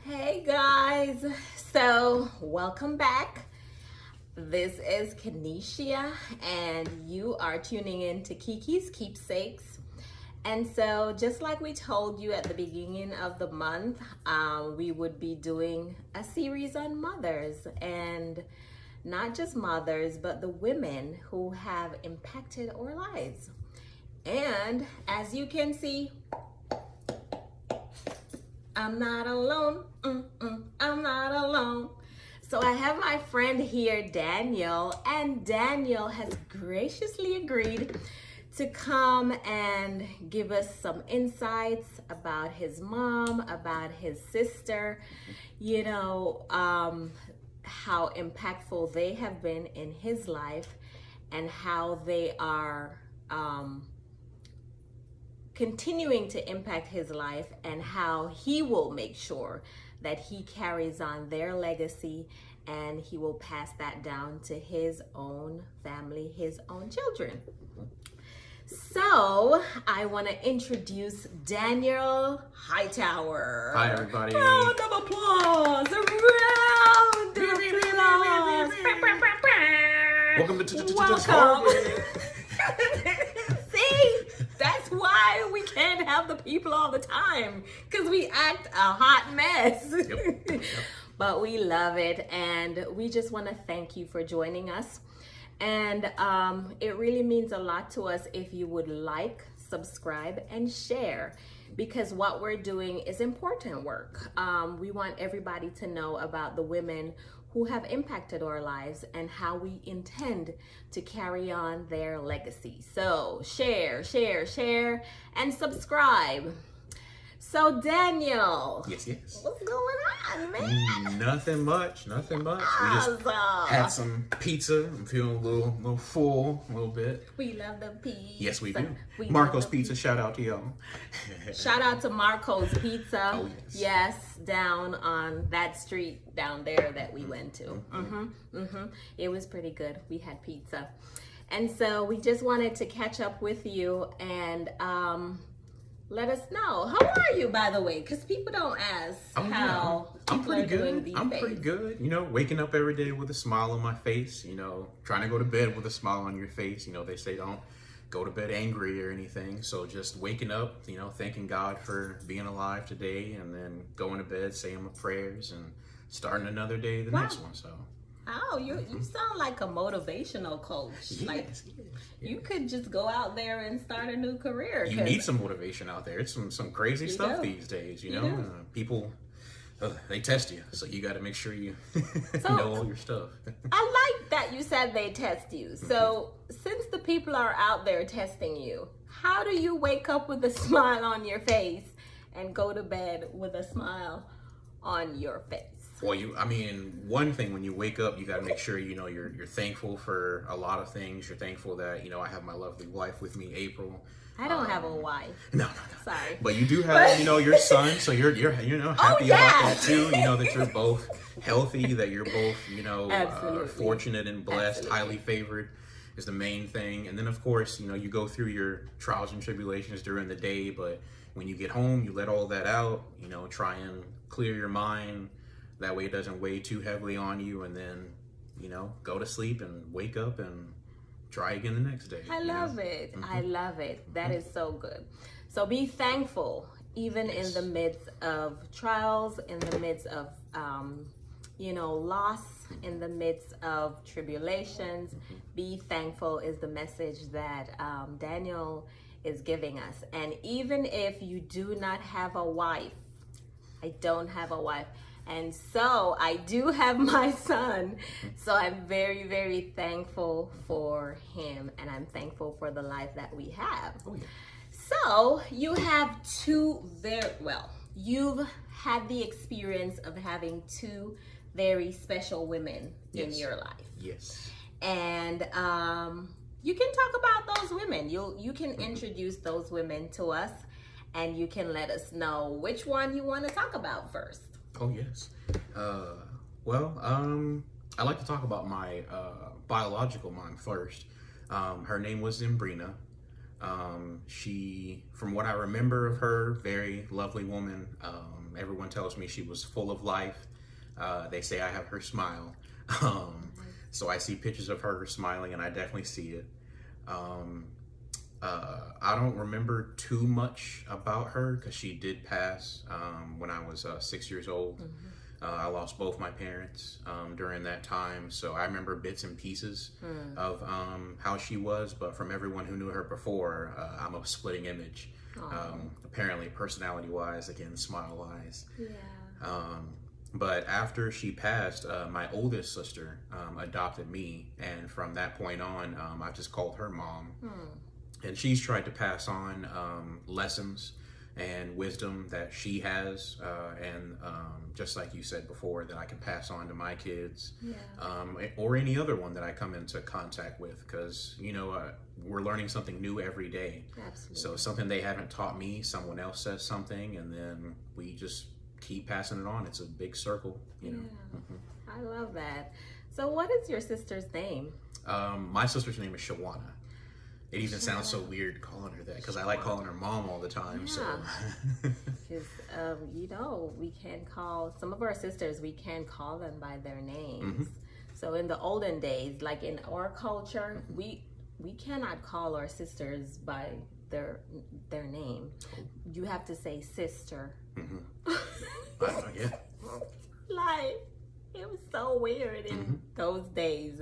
Hey guys, so welcome back. This is Kenesha, and you are tuning in to Kiki's Keepsakes. And so, just like we told you at the beginning of the month, we would be doing a series on mothers, and not just mothers, but the women who have impacted our lives. And as you can see, I'm not alone. I'm not alone. So I have my friend here, Daniel, and Daniel has graciously agreed to come and give us some insights about his mom, about his sister, how impactful they have been in his life and how they are continuing to impact his life, and how he will make sure that he carries on their legacy and he will pass that down to his own family, his own children. So I want to introduce Daniel Hightower. Hi, everybody. Round of applause! A round of applause! Welcome to Welcome. See, that's why we can't have the people all the time, because we act a hot mess. Yep. But we love it, and we just want to thank you for joining us. And it really means a lot to us if you would like, subscribe, and share, because what we're doing is important work. We want everybody to know about the women who have impacted our lives and how we intend to carry on their legacy. So share, and subscribe. So Daniel, Yes. what's going on, man? Nothing much. We just had some pizza. I'm feeling a little full, a little bit. We love the pizza. Yes, we do. We Marco's love the Pizza. Shout out to y'all. Shout out to Marco's Pizza. Oh, yes. Yes, down on that street down there that we went to. It was pretty good. We had pizza. And so we just wanted to catch up with you and let us know. How are you, by the way? Because people don't ask how I'm people pretty are doing good. these I'm days. pretty good. Waking up every day with a smile on my face. Trying to go to bed with a smile on your face. They say don't go to bed angry or anything. So just waking up, thanking God for being alive today, and then going to bed, saying my prayers, and starting another day, the next one. So. Oh, you sound like a motivational coach. Yes. You could just go out there and start a new career. You need some motivation out there. It's some crazy stuff these days, people, they test you. So you got to make sure you know all your stuff. I like that you said they test you. So since the people are out there testing you, how do you wake up with a smile on your face and go to bed with a smile on your face? Well, one thing when you wake up, you got to make sure you're thankful for a lot of things. You're thankful that I have my lovely wife with me, April. I don't have a wife. No. Sorry. But you do have your son, so you're happy about that too. That you're both healthy, that you're both fortunate and blessed, Absolutely. highly favored is the main thing. And then of course you go through your trials and tribulations during the day, but when you get home, you let all that out. Try and clear your mind. That way it doesn't weigh too heavily on you, and then, go to sleep and wake up and try again the next day. I love it. I love it. That is so good. So be thankful, even in the midst of trials, in the midst of, loss, in the midst of tribulations. Be thankful is the message that Daniel is giving us. And even if you do not have a wife, I don't have a wife. And so I do have my son. So I'm very, very thankful for him. And I'm thankful for the life that we have. Oh, yeah. So you have you've had the experience of having two very special women in your life. Yes. And you can talk about those women. You can introduce those women to us, and you can let us know which one you want to talk about first. Oh, yes. I like to talk about my biological mom first. Her name was Zimbrina. She, from what I remember of her, very lovely woman. Everyone tells me she was full of life. They say I have her smile. So I see pictures of her smiling, and I definitely see it. I don't remember too much about her because she did pass when I was 6 years old. I lost both my parents during that time, so I remember bits and pieces of how she was, but from everyone who knew her before, I'm a splitting image. Apparently, personality-wise, again, smile-wise. Yeah. But after she passed, my oldest sister adopted me, and from that point on, I just called her mom. And she's tried to pass on lessons and wisdom that she has, and just like you said before, that I can pass on to my kids, or any other one that I come into contact with, because we're learning something new every day. Absolutely. So something they haven't taught me, someone else says something, and then we just keep passing it on. It's a big circle, you know. I love that. So what is your sister's name? My sister's name is Shawana. It even sounds so weird calling her that because I like calling her mom all the time. So, because we can call some of our sisters. We can call them by their names. So in the olden days, like in our culture, we cannot call our sisters by their name. You have to say sister. Yeah. Like, it was so weird in those days.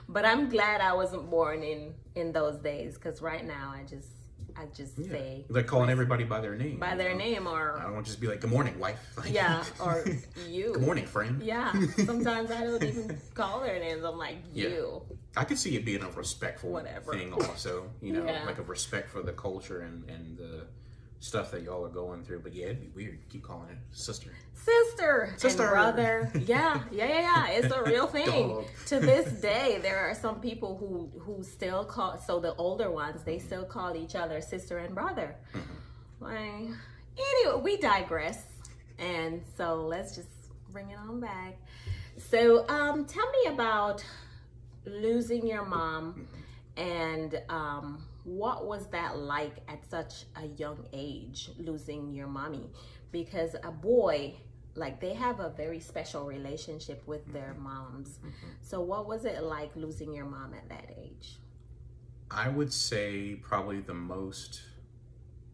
But I'm glad I wasn't born in those days, because right now I just say, like calling everybody by their name. By their name, or I don't just be like, "Good morning, wife." Like, or you. Good morning, friend. Yeah. Sometimes I don't even call their names. I'm like, you. I could see it being a respectful thing also, like a respect for the culture and the stuff that y'all are going through. But yeah, it'd be weird. Keep calling it sister and brother. Yeah. It's a real thing. Dog. To this day, there are some people who still call, so the older ones, they still call each other sister and brother. Like, anyway, we digress. And so let's just bring it on back. So tell me about losing your mom, and what was that like at such a young age, losing your mommy? Because a boy, like, they have a very special relationship with their moms. So what was it like losing your mom at that age? I would say probably the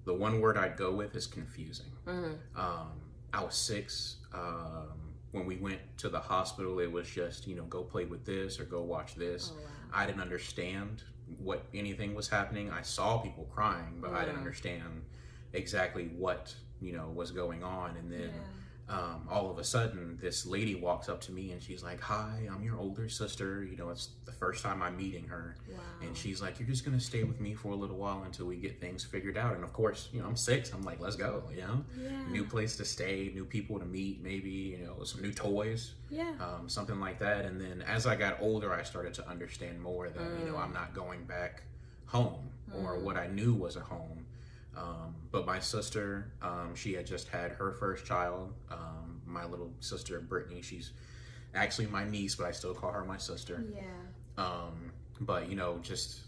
one word I'd go with is confusing. I was 6. When we went to the hospital, it was just, go play with this or go watch this. Oh, wow. I didn't understand what anything was happening. I saw people crying, but I didn't understand exactly what, was going on. And then all of a sudden, this lady walks up to me and she's like, "Hi, I'm your older sister. It's the first time I'm meeting her." Wow. And she's like, "You're just going to stay with me for a little while until we get things figured out." And of course, I'm 6. I'm like, let's go, New place to stay, new people to meet, maybe, some new toys, something like that. And then as I got older, I started to understand more that, I'm not going back home or what I knew was a home. But my sister, she had just had her first child. My little sister, Brittany, she's actually my niece, but I still call her my sister. But, just,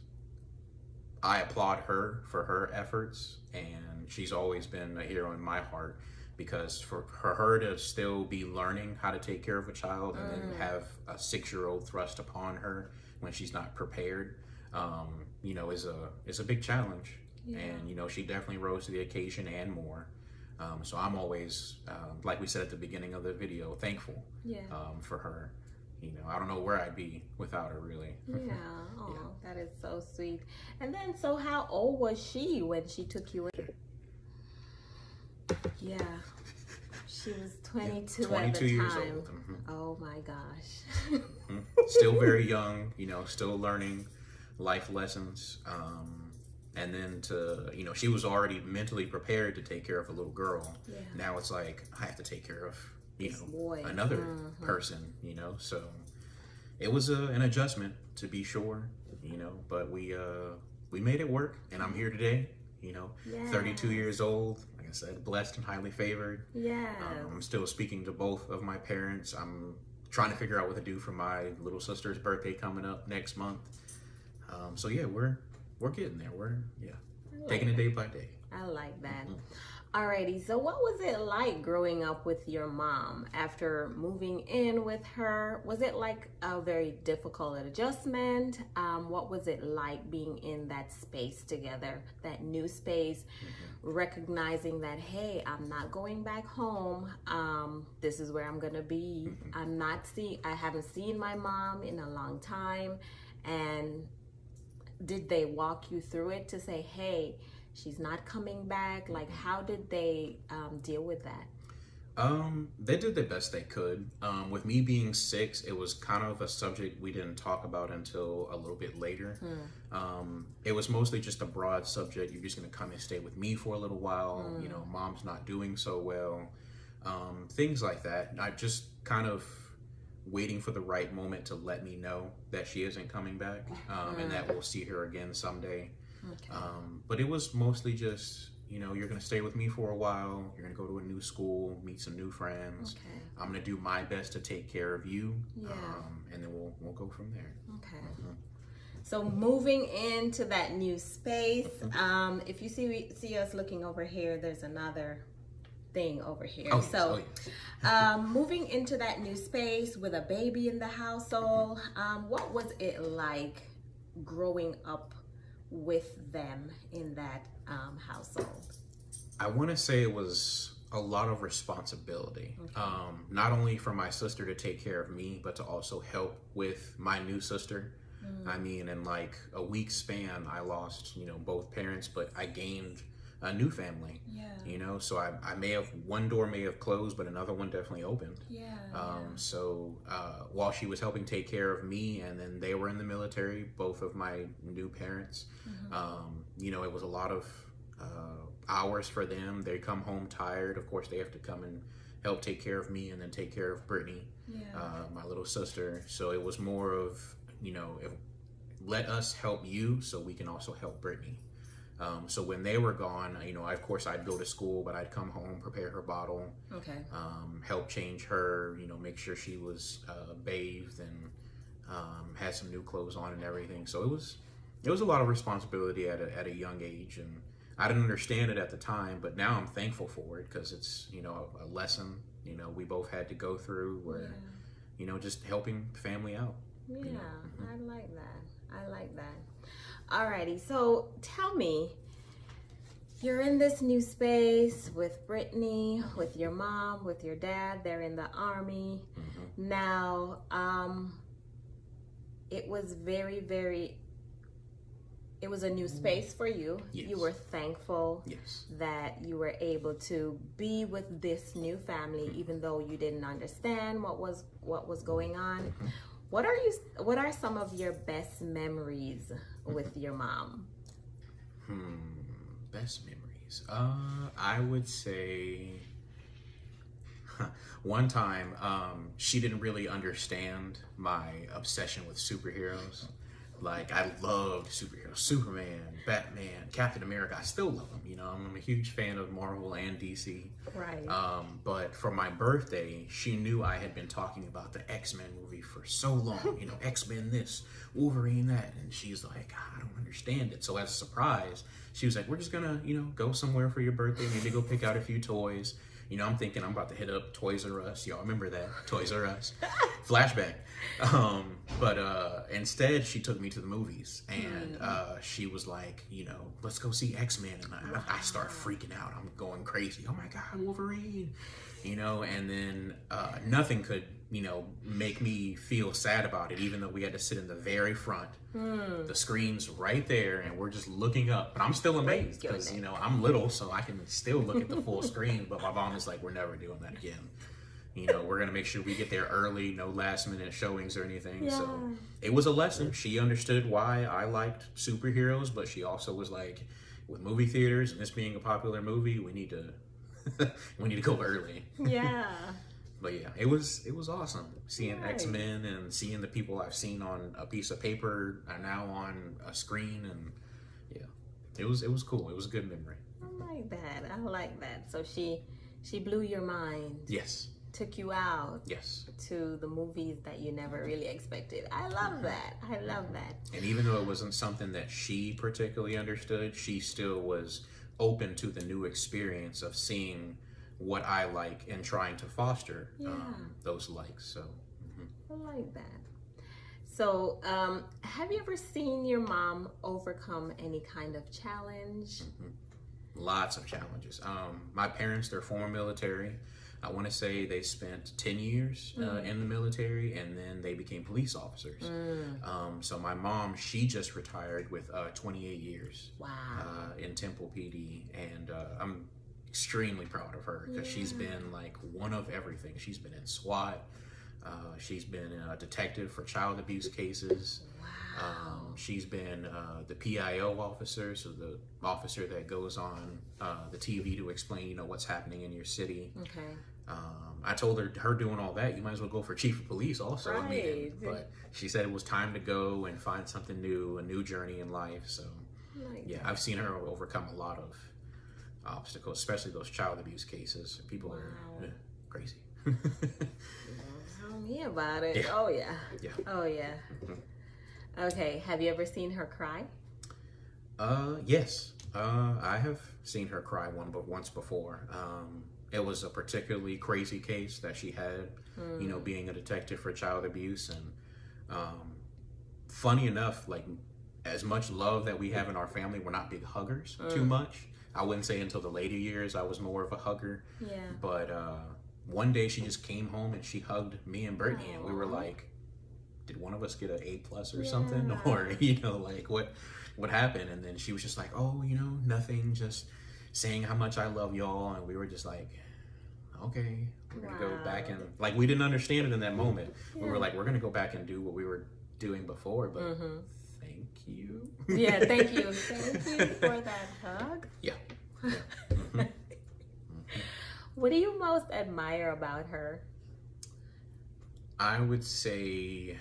I applaud her for her efforts, and she's always been a hero in my heart, because for her to still be learning how to take care of a child and then have a 6-year-old thrust upon her when she's not prepared, is a big challenge. And, she definitely rose to the occasion and more. So I'm always, like we said at the beginning of the video, thankful for her. I don't know where I'd be without her, really. That is so sweet. And then, so how old was she when she took you in? She was 22 at the years time. Old. Oh my gosh. Still very young, still learning life lessons. And then she was already mentally prepared to take care of a little girl. Now it's like, I have to take care of, another person, so it was an adjustment, to be sure, but we made it work, and I'm here today, 32 years old, like I said, blessed and highly favored. I'm still speaking to both of my parents. I'm trying to figure out what to do for my little sister's birthday coming up next month. So yeah, we're we're getting there. We're like taking it that. day by day. I like that. Alrighty, so what was it like growing up with your mom after moving in with her? Was it like a very difficult adjustment? What was it like being in that space together, that new space, recognizing that, hey, I'm not going back home. This is where I'm gonna be. I haven't seen my mom in a long time. And did they walk you through it to say, hey, she's not coming back? Like, how did they deal with that? They did the best they could. With me being 6, it was kind of a subject we didn't talk about until a little bit later. It was mostly just a broad subject. You're just going to come and stay with me for a little while. You know, mom's not doing so well. Things like that. I just kind of waiting for the right moment to let me know that she isn't coming back, and that we'll see her again someday. Okay. But it was mostly just, you know, you're going to stay with me for a while. You're going to go to a new school, meet some new friends. Okay. I'm going to do my best to take care of you. Yeah. And then we'll go from there. Okay. So moving into that new space, if you see us looking over here, there's another thing over here. Oh, yes. So Oh, moving into that new space with a baby in the household, what was it like growing up with them in that household? I want to say it was a lot of responsibility. Not only for my sister to take care of me, but to also help with my new sister. I mean, in like a week span, I lost, you know, both parents, but I gained a new family. Yeah. You know, so I may have, one door may have closed, but another one definitely opened. Yeah. So while she was helping take care of me, and then they were in the military, both of my new parents, you know, it was a lot of hours for them. They come home tired. Of course, they have to come and help take care of me and then take care of Brittany, my little sister. So it was more of, you know, let us help you so we can also help Brittany. So when they were gone, you know, of course I'd go to school, but I'd come home, prepare her bottle, help change her, you know, make sure she was bathed and had some new clothes on and everything. So it was a lot of responsibility at a young age, and I didn't understand it at the time, but now I'm thankful for it because it's, you know, a lesson, you know, we both had to go through where, you know, just helping family out. Yeah, You know? I like that. I like that. Alrighty, so tell me, you're in this new space with Brittany, with your mom, with your dad. They're in the Army. Now, it was it was a new space for you. Yes. You were thankful Yes. that you were able to be with this new family, even though you didn't understand what was going on. What are some of your best memories with your mom? Best memories. I would say one time, she didn't really understand my obsession with superheroes. Like, I loved superheroes, Superman, Batman, Captain America. I still love them. You know, I'm a huge fan of Marvel and DC. Right. But for my birthday, she knew I had been talking about the X-Men movie for so long. You know, X-Men this, Wolverine that. And she's like, I don't understand it. So as a surprise, she was like, we're just gonna, you know, go somewhere for your birthday, maybe go pick out a few toys. You know, I'm thinking I'm about to hit up Toys R Us. Y'all remember that? Toys R Us. Flashback. But instead, she took me to the movies. And she was like, you know, let's go see X-Men. And I start freaking out. I'm going crazy. Oh, my God, Wolverine. You know, and then nothing could, you know, make me feel sad about it, even though we had to sit in the very front. The screen's right there, and we're just looking up. But I'm still amazed because, you know, I'm little, so I can still look at the full screen. But my mom is like, we're never doing that again. You know, we're going to make sure we get there early, no last minute showings or anything. Yeah. So it was a lesson. She understood why I liked superheroes, but she also was like, with movie theaters and this being a popular movie, we need to go early. Yeah. But yeah, it was awesome seeing Right. X-Men and seeing the people I've seen on a piece of paper are now on a screen, and yeah, it was cool. It was a good memory. I like that. I like that. So she blew your mind. Yes. took you out Yes. to the movies that you never really expected. I love that. I love that. And even though it wasn't something that she particularly understood, she still was open to the new experience of seeing what I like and trying to foster those likes. So I like that. So, have you ever seen your mom overcome any kind of challenge? lots of challenges. My parents, they're former military. I want to say they spent 10 years in the military, and then they became police officers. So my mom, she just retired with 28 years in Temple PD, and I'm extremely proud of her because she's been like one of everything. She's been in SWAT. She's been a detective for child abuse cases. She's been the PIO officer, so the officer that goes on the TV to explain, you know, what's happening in your city. Okay. I told her doing all that, you might as well go for chief of police also. Right. I mean, but she said it was time to go and find something new, a new journey in life. So I've seen her overcome a lot of obstacles, especially those child abuse cases. People are crazy. Tell me about it. Yeah. Oh yeah. Yeah. Oh yeah. Okay. Have you ever seen her cry? Yes. I have seen her cry once before. It was a particularly crazy case that she had, you know, being a detective for child abuse. And funny enough, like, as much love that we have in our family, we're not big huggers too much. I wouldn't say until the later years I was more of a hugger. Yeah. But one day she just came home and she hugged me and Brittany, and we were like, did one of us get an A+ or something? Or, you know, like, what happened? And then she was just like, oh, you know, nothing, just saying how much I love y'all. And we were just like, okay, we're gonna go back and, like, we didn't understand it in that moment. We were like, we're gonna go back and do what we were doing before, but thank you. Yeah, thank you. Thank you for that hug. Yeah. What do you most admire about her? I would say,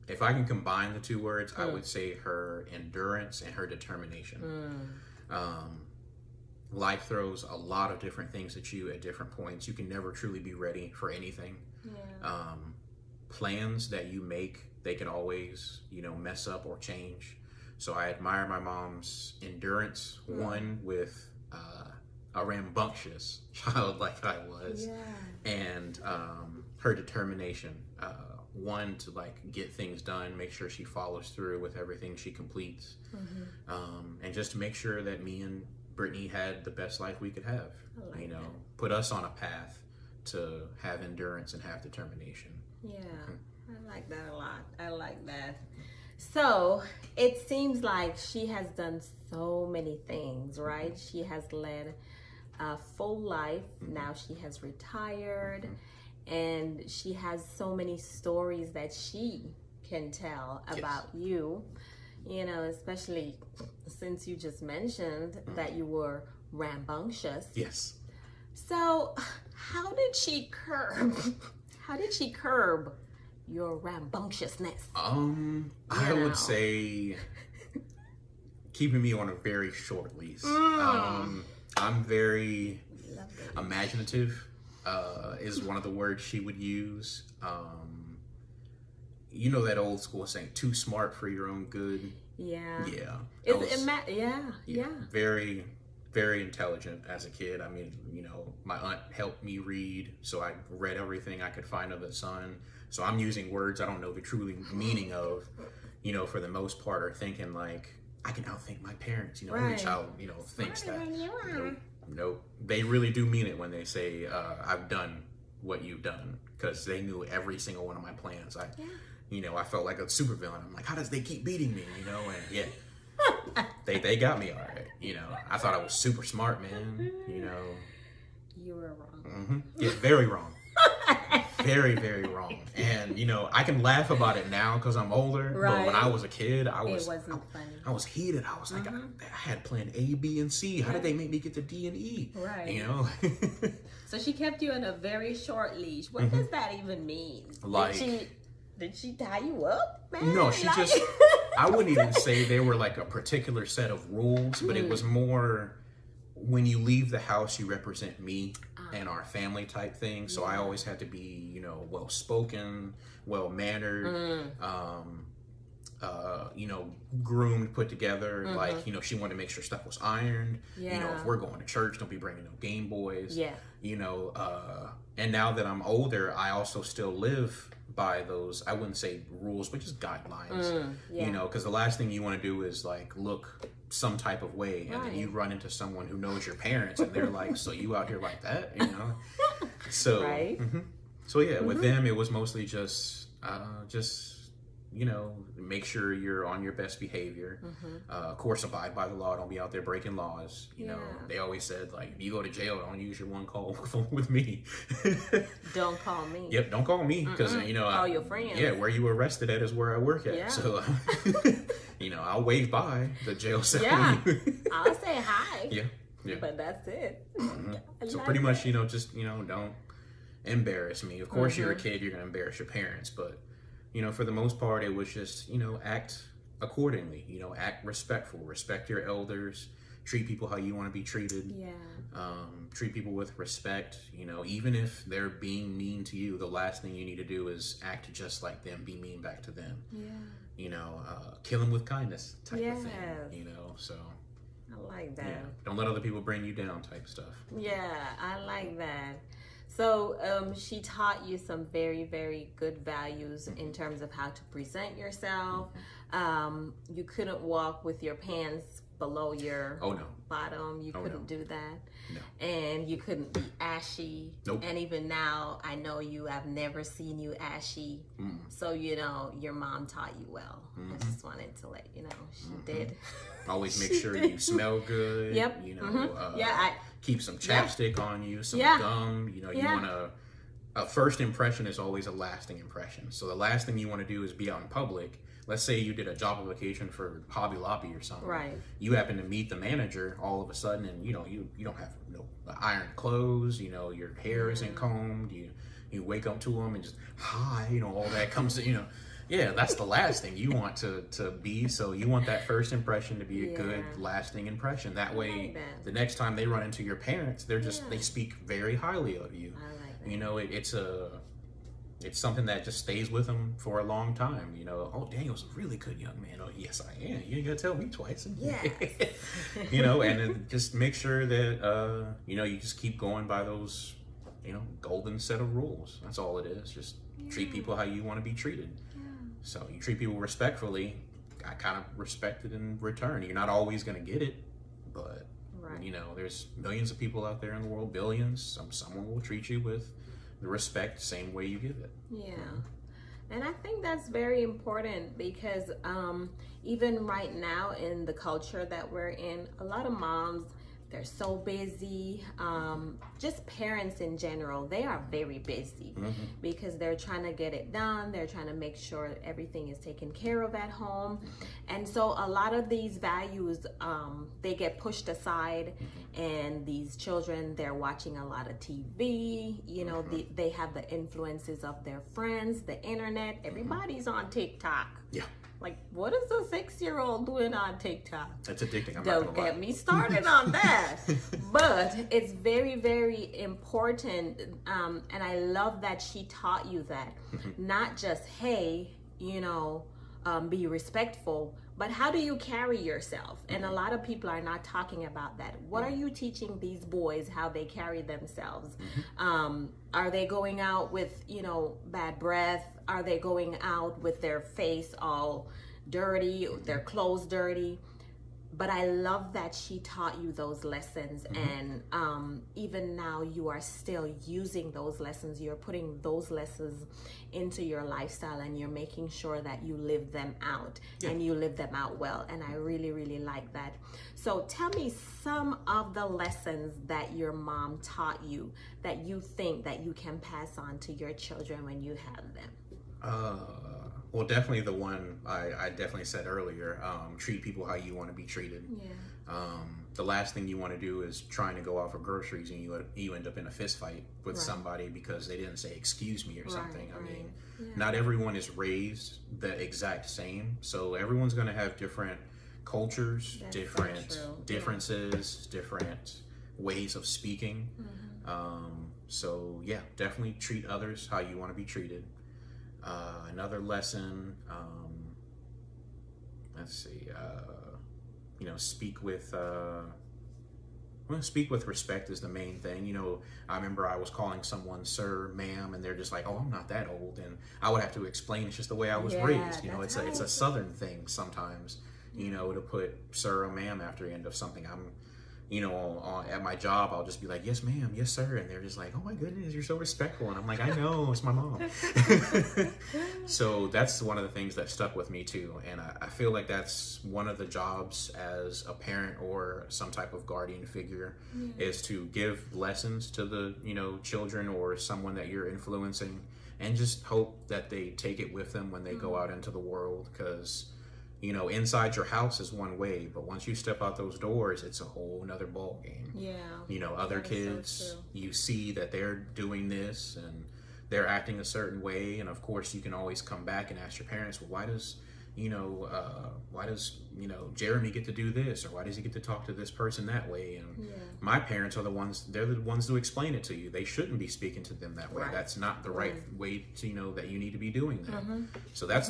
if I can combine the two words, I would say her endurance and her determination. Life throws a lot of different things at you at different points. You can never truly be ready for anything. Plans that you make, they can always, you know, mess up or change. So I admire my mom's endurance, one, with a rambunctious child like I was, and her determination, one, to, like, get things done, make sure she follows through with everything she completes, and just to make sure that me and Brittany had the best life we could have. You know, put us on a path to have endurance and have determination. Yeah, I like that a lot. I like that. So it seems like she has done so many things, right? She has led a full life. Now she has retired, and she has so many stories that she can tell about you, you know, especially since you just mentioned that you were rambunctious. Yes. So how did she curb your rambunctiousness? I would say keeping me on a very short leash. I'm very imaginative, is one of the words she would use. You know that old school saying, too smart for your own good? Yeah. Yeah. Very, very intelligent as a kid. I mean, you know, my aunt helped me read, so I read everything I could find under the sun. So I'm using words I don't know the true meaning of, you know, for the most part, or thinking like, I can outthink my parents, you know, every child, you know, thinks that. Nope. They really do mean it when they say, I've done what you've done, because they knew every single one of my plans. You know, I felt like a supervillain. I'm like, how does they keep beating me, you know? And they got me all right, you know. I thought I was super smart, man, you know. You were wrong. Yeah, very wrong. Very, very wrong. And, you know, I can laugh about it now because I'm older. But when I was a kid, it wasn't funny. I was heated. I was like, I had plan A, B, and C. How did they make me get to D and E? Right. You know? So she kept you on a very short leash. What does that even mean? Like, did she tie you up, man? No, she just, I wouldn't even say they were like a particular set of rules, but it was more, when you leave the house, you represent me and our family type thing. So I always had to be, you know, well spoken, well mannered, you know, groomed, put together. Like, you know, she wanted to make sure stuff was ironed. You know, if we're going to church, don't be bringing no Game Boys. You know, and now that I'm older, I also still live by those, I wouldn't say rules, but just guidelines. You know, because the last thing you want to do is like look some type of way, and then you run into someone who knows your parents, and they're like, "So you out here like that?" You know. So, so yeah, with them, it was mostly just you know, make sure you're on your best behavior. Of course, abide by the law. Don't be out there breaking laws. You know, they always said, like, if you go to jail, don't use your one call phone with me. Don't call me. Yep, don't call me, because, you know, call your friends. Yeah, where you arrested at is where I work at. So, you know, I'll wave by the jail cell. I'll say hi. Yeah. But that's it. So pretty much, you know, just, you know, don't embarrass me. Of course, you're a kid, you're going to embarrass your parents, but you know, for the most part, it was just, you know, act accordingly, you know, act respectful, respect your elders, treat people how you want to be treated, treat people with respect, you know, even if they're being mean to you, the last thing you need to do is act just like them, be mean back to them, you know, kill them with kindness type of thing, you know, so. I like that. Don't let other people bring you down type stuff. I like that. So she taught you some very, very good values in terms of how to present yourself. You couldn't walk with your pants below your bottom. You couldn't do that. No. And you couldn't be ashy. Nope. And even now, I know you. I've never seen you ashy. So, you know, your mom taught you well. I just wanted to let you know she did. Always make sure you smell good. You know, keep some chapstick on you, some gum. You know, you want to. A first impression is always a lasting impression. So the last thing you want to do is be out in public. Let's say you did a job application for Hobby Lobby or something. You happen to meet the manager all of a sudden, and you know you don't have no iron clothes. You know, your hair isn't combed. You wake up to them and just hi. You know, all that comes. You know. Yeah, that's the last thing you want to be. So you want that first impression to be a good, lasting impression. That way, the next time they run into your parents, they're just they speak very highly of you. I like that. You know, it's something that just stays with them for a long time. You know, oh, Daniel's a really good young man. Oh, yes, I am. You ain't gonna tell me twice. You know, and then just make sure that you know, you just keep going by those, you know, golden set of rules. That's all it is. Just treat people how you want to be treated. So you treat people respectfully, I kind of respect it in return. You're not always going to get it, but you know, there's millions of people out there in the world, billions. Someone will treat you with the respect same way you give it. And I think that's very important because even right now in the culture that we're in, a lot of moms, they're so busy. Just parents in general, they are very busy because they're trying to get it done. They're trying to make sure everything is taken care of at home. And so a lot of these values, they get pushed aside, and these children, they're watching a lot of TV. You know, they have the influences of their friends, the internet. Everybody's on TikTok. Like, what is a 6-year-old doing on TikTok? That's addicting. Don't get me started on that. But it's very, very important. And I love that she taught you that. Not just, hey, you know, be respectful, but how do you carry yourself? And a lot of people are not talking about that. What are you teaching these boys how they carry themselves? Are they going out with, you know, bad breath? Are they going out with their face all dirty, their clothes dirty? But I love that she taught you those lessons, and even now you are still using those lessons. You're putting those lessons into your lifestyle, and you're making sure that you live them out, and you live them out well. And I really, really like that. So tell me some of the lessons that your mom taught you that you think that you can pass on to your children when you have them. Well, definitely the one I definitely said earlier, treat people how you want to be treated. The last thing you want to do is trying to go out for groceries and you end up in a fist fight with somebody because they didn't say excuse me or something. I mean, not everyone is raised the exact same, so everyone's going to have different cultures, different differences, different ways of speaking. So yeah, definitely treat others how you want to be treated. Another lesson, let's see, you know, speak with respect is the main thing. You know, I remember I was calling someone sir, ma'am, and they're just like, oh, I'm not that old. And I would have to explain it's just the way I was raised. You know, it's a Southern thing sometimes, you know, to put sir or ma'am after the end of something. You know, at my job, I'll just be like, yes, ma'am, yes, sir. And they're just like, oh my goodness, you're so respectful. And I'm like, I know, it's my mom. So that's one of the things that stuck with me too. And I feel like that's one of the jobs as a parent or some type of guardian figure is to give lessons to the, you know, children or someone that you're influencing, and just hope that they take it with them when they go out into the world. Because, you know, inside your house is one way, but once you step out those doors, it's a whole nother ball game. Yeah. You know, other kids, so you see that they're doing this and they're acting a certain way. And of course, you can always come back and ask your parents, well, why does Jeremy get to do this? Or why does he get to talk to this person that way? And my parents are they're the ones who explain it to you. They shouldn't be speaking to them that way. Right. That's not the right way to, you know, that you need to be doing that. So that's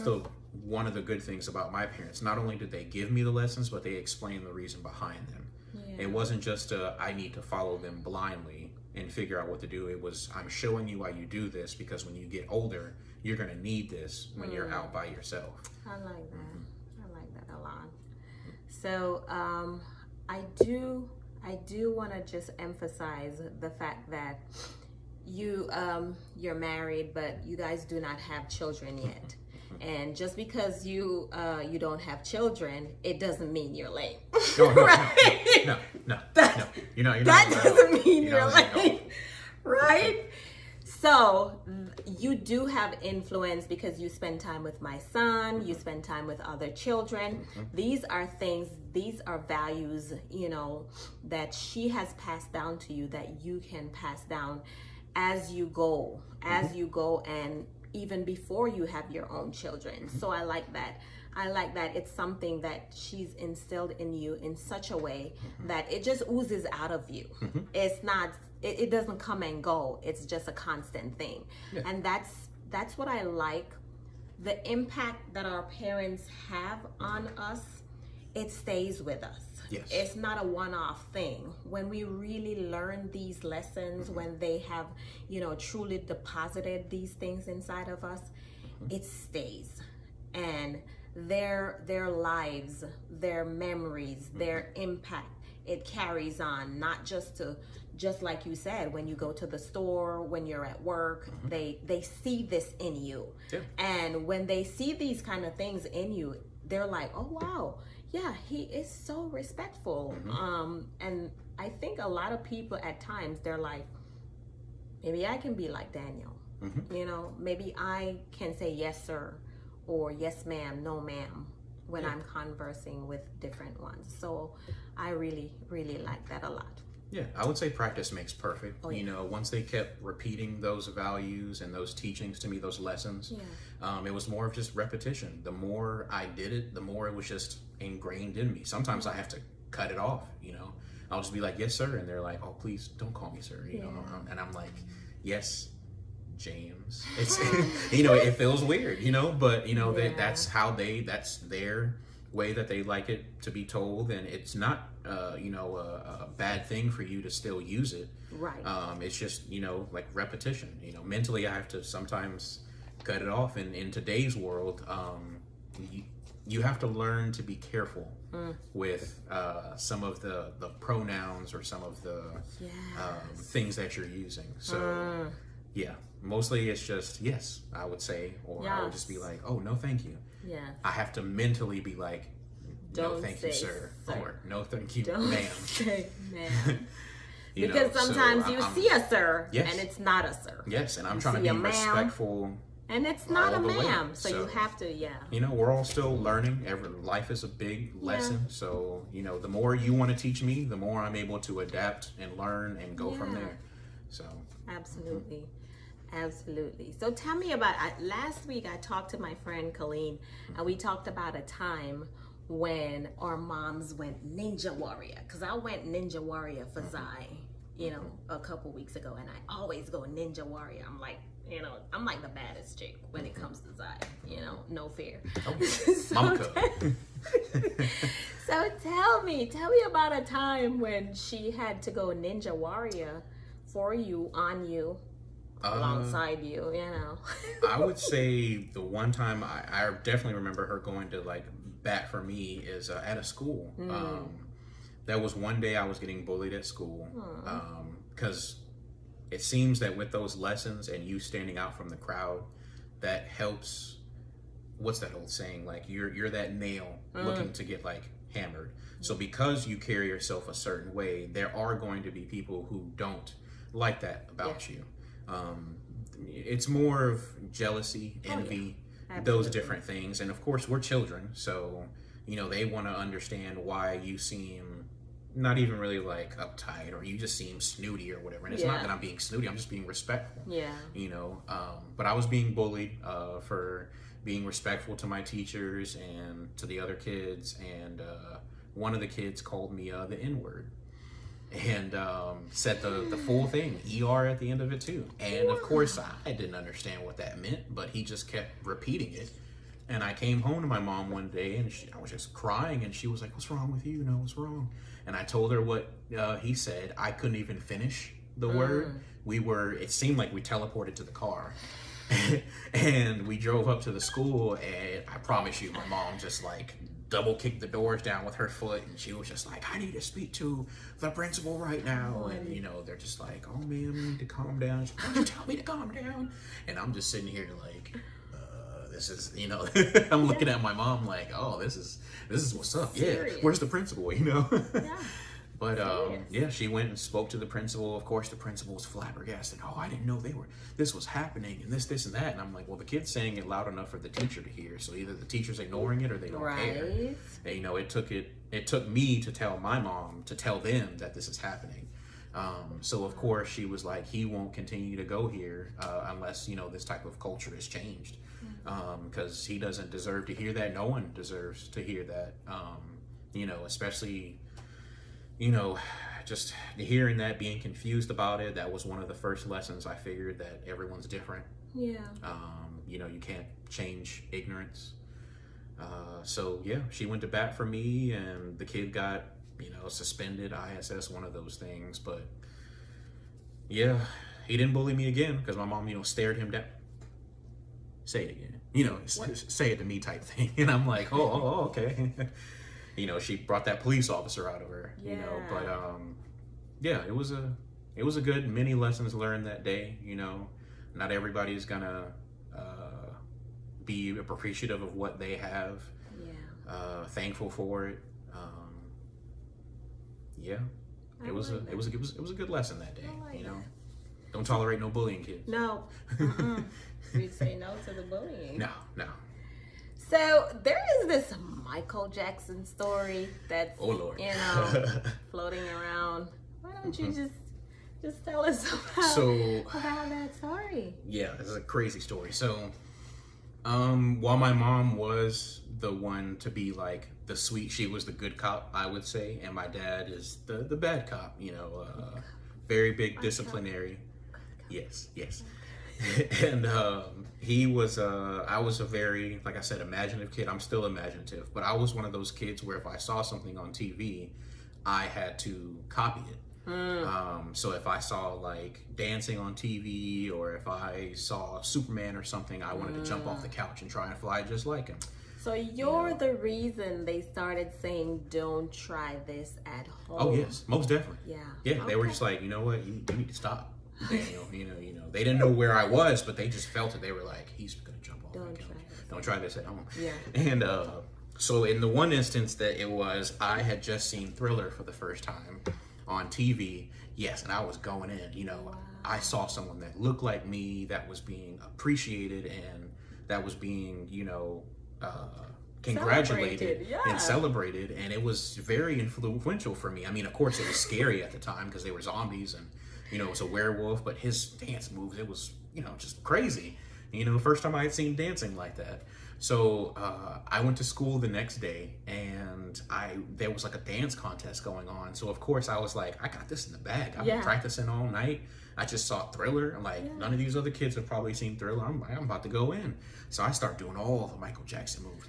one of the good things about my parents. Not only did they give me the lessons, but they explained the reason behind them. It wasn't just I need to follow them blindly and figure out what to do. It was, I'm showing you why you do this, because when you get older, you're going to need this when you're out by yourself. I like that. I like that a lot. So I do want to just emphasize the fact that you're married, but you guys do not have children yet. And just because you don't have children, it doesn't mean you're lame. Right? No. You're not. That doesn't mean you're lame, right? So you do have influence because you spend time with my son, you spend time with other children. These are things, these are values, you know, that she has passed down to you that you can pass down as you go, and even before you have your own children. So I like that. It's something that she's instilled in you in such a way that it just oozes out of you. It's not, it doesn't come and go. It's just a constant thing. And that's what I like. The impact that our parents have on us, it stays with us. Yes. It's not a one-off thing. When we really learn these lessons, when they have, you know, truly deposited these things inside of us, it stays. And their lives, their memories, their impact, it carries on, not just like you said, when you go to the store, when you're at work, they see this in you. And when they see these kind of things in you, they're like, oh wow, yeah, he is so respectful. And I think a lot of people at times, they're like, maybe I can be like Daniel. You know, maybe I can say yes sir, or yes ma'am, no ma'am, when I'm conversing with different ones. So I really, really like that a lot. Yeah, I would say practice makes perfect. You know, once they kept repeating those values and those teachings to me, those lessons, it was more of just repetition. The more I did it, the more it was just ingrained in me. Sometimes I have to cut it off, you know. I'll just be like, yes, sir. And they're like, oh, please don't call me sir, you know. And I'm like, yes, James. It's, you know, it feels weird, you know, but, you know, that's their way that they like it to be told. And it's not, you know, a bad thing for you to still use it. Right. It's just, you know, like repetition. You know, mentally I have to sometimes cut it off. And in today's world, you have to learn to be careful with some of the pronouns or some of the things that you're using. So yeah, mostly it's just yes, I would say, or I would just be like, oh, no thank you. Yeah. I have to mentally be like, no thank you, sir. Or no thank you, ma'am. Say ma'am. Because sometimes you see a sir and it's not a sir. Yes, and I'm trying to be respectful. And it's not a ma'am, so you have to, You know, we're all still learning. Life is a big lesson. So, you know, the more you want to teach me, the more I'm able to adapt and learn and go from there. So. Absolutely. Absolutely. So tell me about, last week I talked to my friend Colleen, and we talked about a time when our moms went Ninja Warrior, because I went Ninja Warrior for Zai. you know, a couple weeks ago, and I always go Ninja Warrior. I'm like, you know, I'm like the baddest chick when it comes to Zaya, you know, no fear. Okay. So, Mama cub. so tell me about a time when she had to go Ninja Warrior for you, on you, alongside you, you know. I would say the one time I definitely remember her going to like bat for me is at a school. That was one day I was getting bullied at school because it seems that with those lessons and you standing out from the crowd, that helps. What's that old saying? Like you're that nail looking to get like hammered. So because you carry yourself a certain way, there are going to be people who don't like that about you. It's more of jealousy, envy, those different things. And of course we're children, so you know they want to understand why you seem not even really like uptight, or you just seem snooty or whatever. And it's not that I'm being snooty, I'm just being respectful. You know, but I was being bullied for being respectful to my teachers and to the other kids, and one of the kids called me the N-word and said the full thing, ER at the end of it too. And of course I didn't understand what that meant, but he just kept repeating it. And I came home to my mom one day and I was just crying, and she was like, "What's wrong with you? You know, what's wrong?" And I told her what he said. I couldn't even finish the word. It seemed like we teleported to the car. And we drove up to the school, and I promise you, my mom just like double kicked the doors down with her foot, and she was just like, "I need to speak to the principal right now." And you know, they're just like, "Oh man, we need to calm down." She's like, "Why'd you tell me to calm down?" And I'm just sitting here like, this is, you know, I'm looking at my mom like, "Oh, this is what's up." Serious. Yeah, where's the principal, you know? But yeah, she went and spoke to the principal. Of course, the principal was flabbergasted. "Oh, I didn't know this was happening, and this, and that." And I'm like, well, the kid's saying it loud enough for the teacher to hear. So either the teacher's ignoring it or they don't care. And, you know, it took me to tell my mom to tell them that this is happening. So of course she was like, "He won't continue to go here unless, you know, this type of culture is changed, because he doesn't deserve to hear that. No one deserves to hear that. You know, especially, you know, just hearing that, being confused about it. That was one of the first lessons I figured, that everyone's different. You know, you can't change ignorance. So yeah, she went to bat for me, and the kid got, you know, suspended, ISS, one of those things. But yeah, he didn't bully me again because my mom, you know, stared him down. "Say it again, you know, say it to me," type thing. And I'm like, oh okay. You know, she brought that police officer out of her, you know. But yeah, it was a good many lessons learned that day. You know, not everybody's gonna be appreciative of what they have, thankful for it. It was a good lesson that day. You know, don't tolerate no bullying, kids. No. We'd say no to the bullying. No. So there is this Michael Jackson story that's, oh Lord, you know, floating around. Why don't you just tell us about that story? Yeah, it's a crazy story. So, while my mom was the one to be like the sweet, she was the good cop, I would say, and my dad is the bad cop. You know, very big disciplinary. Yes. And he was I was a very, like I said, imaginative kid. I'm still imaginative, but I was one of those kids where if I saw something on TV, I had to copy it. So if I saw like dancing on TV, or if I saw Superman or something, I wanted to jump off the couch and try and fly just like him. So you're the reason they started saying, "Don't try this at home." Oh yes, most definitely. Yeah. They were just like, "You know what, you need to stop, Daniel." you know, they didn't know where I was, but they just felt it. They were like, "He's gonna jump off the couch. Don't try this at home." Yeah. And so in the one instance that it was, I had just seen Thriller for the first time on TV. Yes, and I was going in. You know, wow. I saw someone that looked like me, that was being appreciated, and that was being, you know, congratulated and celebrated, and it was very influential for me. I mean, of course, it was scary at the time because they were zombies, and you know, it was a werewolf. But his dance moves, it was, you know, just crazy. You know, first time I had seen dancing like that. So I went to school the next day, and there was like a dance contest going on. So of course I was like, I got this in the bag. I've been practicing all night. I just saw Thriller. I'm like, none of these other kids have probably seen Thriller. I'm about to go in. So I start doing all the Michael Jackson moves.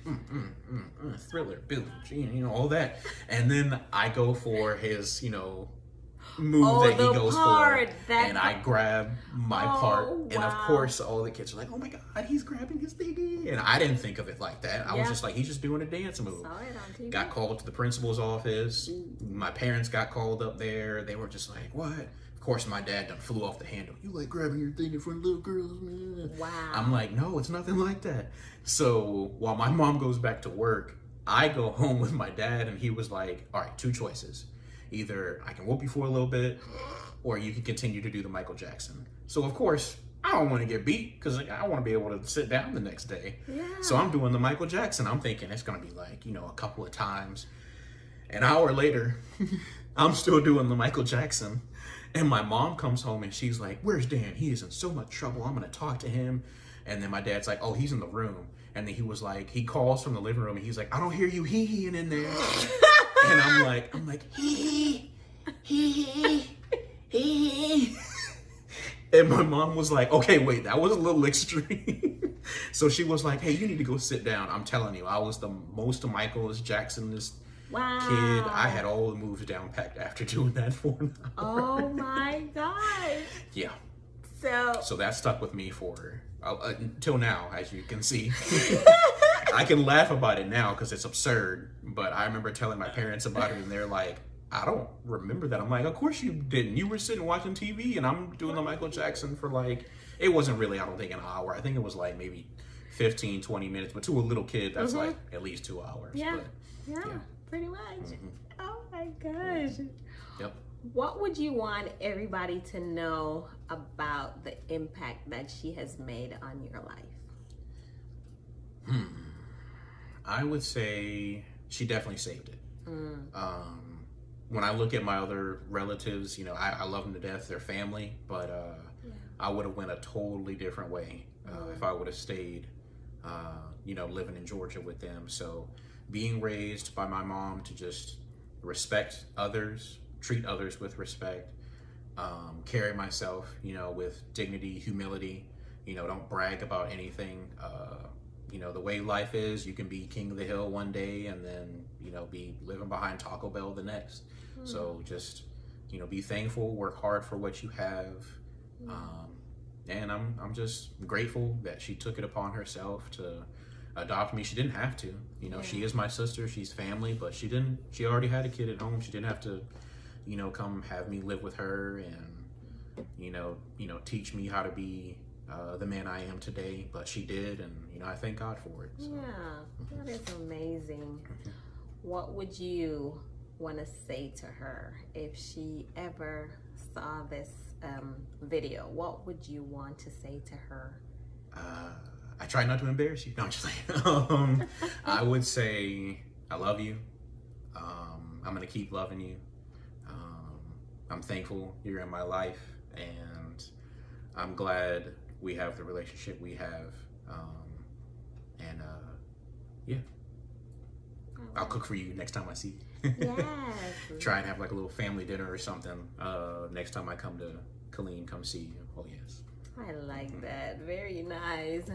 Thriller, Billie Jean, you know, all that. And then I go for his, you know, move that he goes for, and I grab my part, and of course all the kids are like, oh my god, he's grabbing his baby, and I didn't think of it like that. I was just like, he's just doing a dance move. Saw it on TV. Got called to the principal's office. My parents got called up there. They were just like, what? Of course my dad done flew off the handle. You like grabbing your thing in front of little girls, man? Wow. I'm like, no, it's nothing like that. So while my mom goes back to work, I go home with my dad, and he was like, all right, two choices. Either I can whoop you for a little bit, or you can continue to do the Michael Jackson. So of course, I don't want to get beat, because like, I want to be able to sit down the next day. So I'm doing the Michael Jackson. I'm thinking it's going to be like, you know, a couple of times. An hour later, I'm still doing the Michael Jackson. And my mom comes home and she's like, where's Dan? He is in so much trouble. I'm going to talk to him. And then my dad's like, oh, he's in the room. And then he was like, he calls from the living room and he's like, I don't hear you hee-heeing in there. And I'm like, hee. And my mom was like, okay, wait, that was a little extreme. So she was like, hey, you need to go sit down. I'm telling you, I was the most Michael Jacksonist kid. I had all the moves down packed after doing that for an hour. Oh my gosh. Yeah. So that stuck with me for until now, as you can see. I can laugh about it now because it's absurd, but I remember telling my parents about it and they're like, I don't remember that. I'm like, of course you didn't. You were sitting watching TV and I'm doing the Michael Jackson for like, it wasn't really, I don't think, an hour. I think it was like maybe 15, 20 minutes, but to a little kid, that's like at least 2 hours. Yeah, but, pretty much. Oh my gosh. Yep. What would you want everybody to know about the impact that she has made on your life? I would say she definitely saved it. When I look at my other relatives, you know, I love them to death, they're family, but I would have went a totally different way if I would have stayed, you know, living in Georgia with them. So being raised by my mom to just respect others, treat others with respect, carry myself, you know, with dignity, humility, you know, don't brag about anything. You know, the way life is, you can be king of the hill one day and then, you know, be living behind Taco Bell the next. So just, you know, be thankful, work hard for what you have. And I'm just grateful that she took it upon herself to adopt me. She didn't have to, you know, she is my sister, she's family, but she already had a kid at home. She didn't have to, you know, come have me live with her and, you know, teach me how to be the man I am today, but she did, and you know, I thank God for it. So. Yeah, that is amazing. What would you want to say to her if she ever saw this video? What would you want to say to her? I try not to embarrass you. No, I'm just saying. I would say I love you. I'm gonna keep loving you. I'm thankful you're in my life, and I'm glad we have the relationship we have. Yeah. I'll cook for you next time I see you. Yes. Try and have like a little family dinner or something next time I come to Killeen, come see you. Oh yes. I like that. Very nice.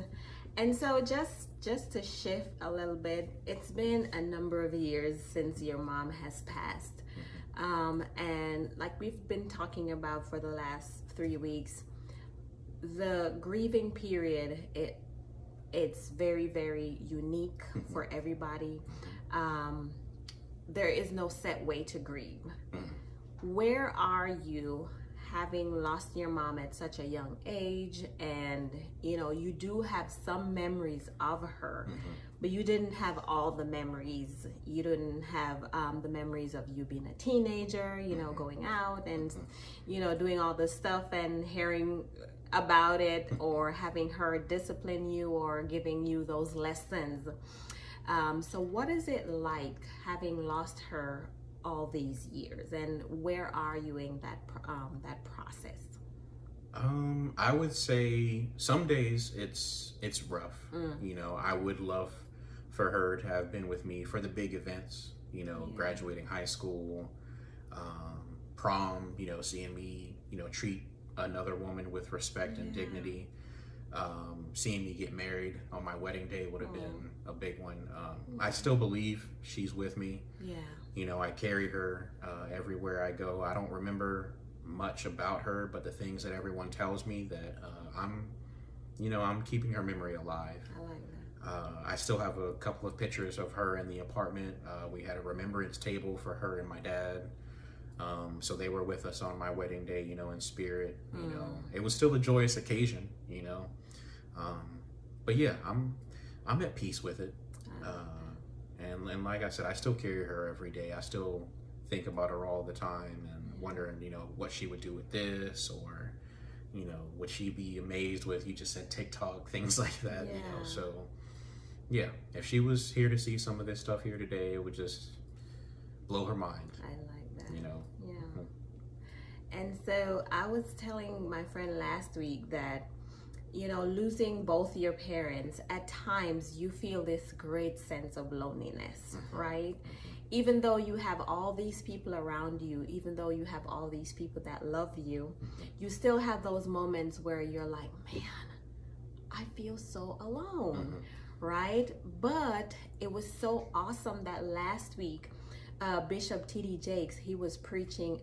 And so just to shift a little bit, it's been a number of years since your mom has passed. And like we've been talking about for the last 3 weeks, the grieving period, it's very, very unique for everybody. There is no set way to grieve. Where are you, having lost your mom at such a young age, and you know, you do have some memories of her, but you didn't have all the memories. You didn't have the memories of you being a teenager, you know, going out and, you know, doing all this stuff and hearing about it, or having her discipline you or giving you those lessons. So what is it like having lost her all these years, and where are you in that process? I would say some days it's rough. You know, I would love for her to have been with me for the big events, you know, Yeah. graduating high school, prom, you know, seeing me, you know, treat another woman with respect and Yeah. dignity. Seeing me get married on my wedding day would have been a big one. I still believe she's with me. Yeah. You know, I carry her everywhere I go. I don't remember much about her, but the things that everyone tells me that I'm keeping her memory alive. I like that. I still have a couple of pictures of her in the apartment. We had a remembrance table for her and my dad. So they were with us on my wedding day, you know, in spirit. You know, it was still a joyous occasion, you know. But yeah, I'm at peace with it. And like I said, I still carry her every day. I still think about her all the time and wondering, you know, what she would do with this, or, you know, would she be amazed with, you just said TikTok, things like that, you know. Yeah. So yeah, if she was here to see some of this stuff here today, it would just blow her mind, I like that. you know. Yeah. And so I was telling my friend last week that, you know, losing both your parents, at times you feel this great sense of loneliness, right? Even though you have all these people around you, even though you have all these people that love you, you still have those moments where you're like, man, I feel so alone, right? But it was so awesome that last week, Bishop T.D. Jakes, he was preaching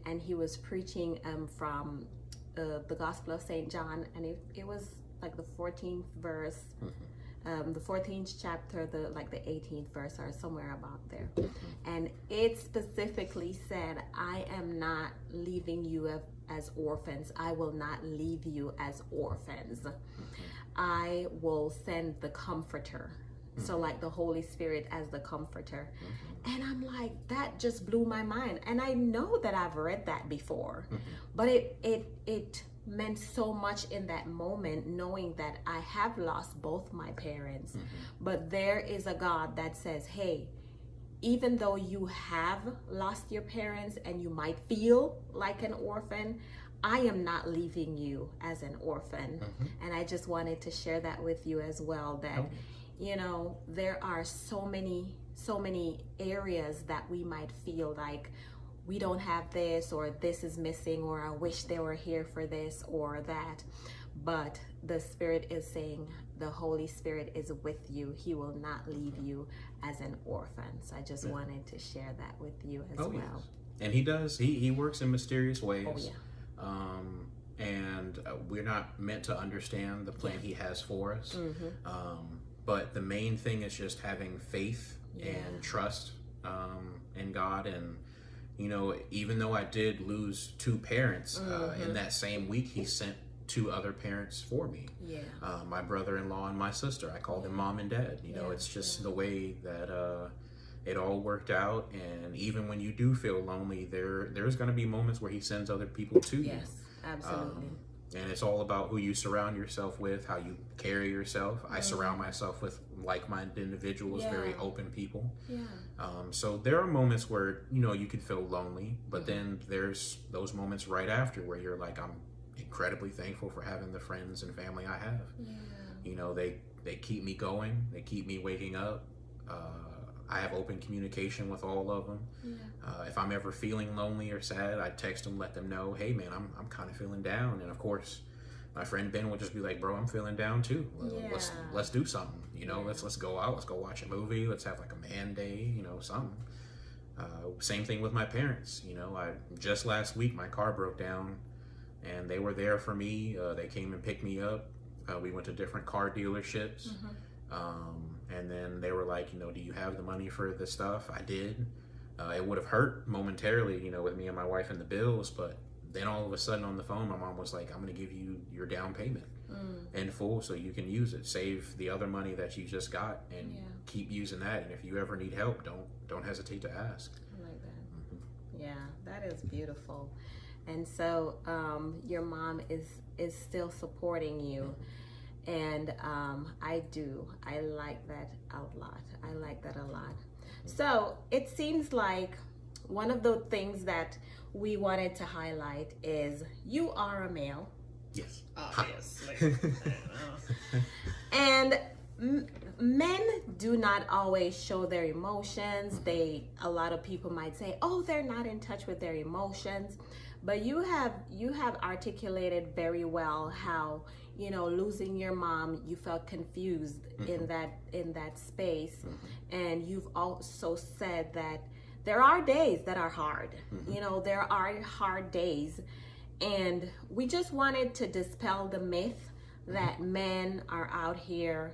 from the Gospel of St. John, and it was like the 14th verse, the 14th chapter, the 18th verse, or somewhere about there. And it specifically said, I am not leaving you as orphans. I will not leave you as orphans. I will send the Comforter. So like the Holy Spirit as the Comforter. And I'm like, that just blew my mind. And I know that I've read that before, but it meant so much in that moment, knowing that I have lost both my parents, but there is a God that says, hey, even though you have lost your parents and you might feel like an orphan, I am not leaving you as an orphan. And I just wanted to share that with you as well, that you know, there are so many areas that we might feel like we don't have this, or this is missing, or I wish they were here for this or that. But the Spirit is saying, the Holy Spirit is with you. He will not leave you as an orphan. So I just wanted to share that with you as well. Yes. And he does. He works in mysterious ways. Oh, yeah. And we're not meant to understand the plan he has for us. But the main thing is just having faith and trust in God. And, you know, even though I did lose two parents, in that same week, he sent two other parents for me. My brother-in-law and my sister. I call them mom and dad. You know, it's just the way that it all worked out. And even when you do feel lonely, there's going to be moments where he sends other people to you. Yes, absolutely. And it's all about who you surround yourself with, how you carry yourself. I surround myself with like-minded individuals, very open people. So there are moments where, you know, you could feel lonely, but then there's those moments right after where you're like, I'm incredibly thankful for having the friends and family I have. You know, they keep me going, they keep me waking up. I have open communication with all of them. If I'm ever feeling lonely or sad, I text them, let them know, hey man, I'm kind of feeling down. And of course, my friend Ben will just be like, bro, I'm feeling down too. Let's do something. You know, let's go out, let's go watch a movie, let's have like a man day, you know, something. Same thing with my parents. You know, just last week my car broke down, and they were there for me. They came and picked me up. We went to different car dealerships. And then they were like, you know, do you have the money for this stuff? I did. It would have hurt momentarily, you know, with me and my wife and the bills, but then all of a sudden on the phone, my mom was like, I'm going to give you your down payment in full so you can use it. Save the other money that you just got and keep using that. And if you ever need help, don't hesitate to ask. I like that. Yeah, that is beautiful. And so your mom is still supporting you. And I like that a lot. I like that a lot. So it seems like one of the things that we wanted to highlight is you are a male. Yes. Obviously. And men do not always show their emotions. A lot of people might say, oh, they're not in touch with their emotions. But you have articulated very well how, losing your mom, you felt confused in that space. And you've also said that there are days that are hard. There are hard days. And we just wanted to dispel the myth that men are out here,